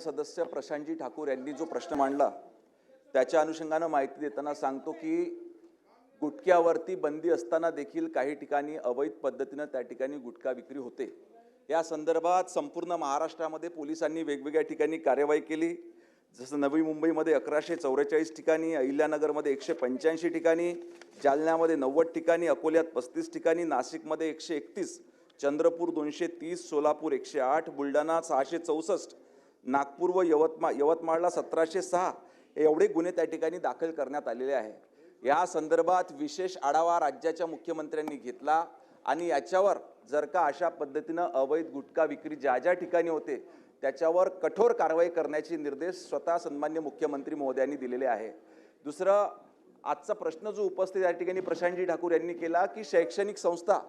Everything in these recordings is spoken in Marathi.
सदस्य प्रशांतजी ठाकूर यांनी जो प्रश्न मांडला त्याच्या अनुषंगाने माहिती देताना सांगतो की गुटख्यावरती बंदी असताना देखील काही ठिकाणी अवैध पद्धतीने त्या ठिकाणी गुटखा विक्री होते। या संदर्भात संपूर्ण महाराष्ट्रामध्ये पोलिसांनी वेगवेगळ्या ठिकाणी कार्यवाही केली। जसं नवी मुंबईमध्ये 1144 ठिकाणी, अहिल्यानगरमध्ये 185 ठिकाणी, जालन्यामध्ये 90 ठिकाणी, अकोल्यात 35 ठिकाणी, नाशिकमध्ये 131, चंद्रपूर 230, सोलापूर 108, बुलढाणा 664, नागपूर व यवतमाळला 1706 एवढे गुन्हे त्या ठिकाणी दाखल करण्यात आलेले आहे। या संदर्भात विशेष आढावा राज्याच्या मुख्यमंत्र्यांनी घेतला आणि याच्यावर जर का अशा पद्धतीने अवैध गुटखा विक्री ज्या ठिकाणी होते त्याच्यावर कठोर कारवाई करण्याचे निर्देश स्वतः सन्माननीय मुख्यमंत्री महोदयांनी दिलेले आहे। दुसरं, आजचा प्रश्न जो उपस्थित या ठिकाणी प्रशांतजी ठाकूर यांनी केला की शैक्षणिक संस्था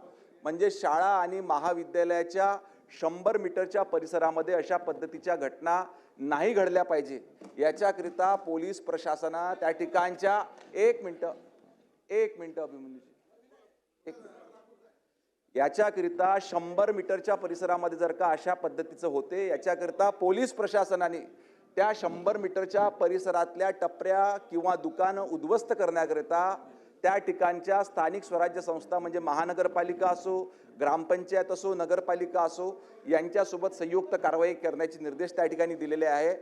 म्हणजे शाळा आणि महाविद्यालयाच्या 100 मीटरच्या परिसरामध्ये अशा पद्धतीच्या घटना नाही घडल्या पाहिजे, याच्याकरिता पोलीस प्रशासना त्या ठिकाणच्या एक मिनिट अभिमन्यूजी याच्याकरिता 100 मीटरच्या परिसरामध्ये जर का अशा पद्धतीचं होते याच्याकरिता पोलीस प्रशासनाने त्या 100 मीटरच्या परिसरातल्या टपऱ्या किंवा दुकानं उद्ध्वस्त करण्याकरिता त्या ठिकाणच्या स्थानिक स्वराज्य संस्था म्हणजे महानगरपालिका असो, ग्रामपंचायत असो, नगरपालिका असो यांच्यासोबत संयुक्त कारवाई करण्याचे निर्देश त्या ठिकाणी दिलेले आहे।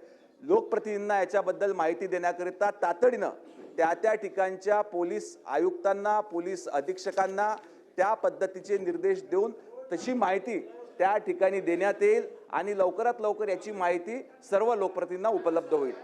लोकप्रतिनिधींना याच्याबद्दल माहिती देण्याकरिता तातडीनं त्या ठिकाणच्या पोलीस आयुक्तांना, पोलीस अधीक्षकांना त्या पद्धतीचे निर्देश देऊन तशी माहिती त्या ठिकाणी देण्यात येईल आणि लवकरात लवकर याची माहिती सर्व लोकप्रतिनिधींना उपलब्ध होईल।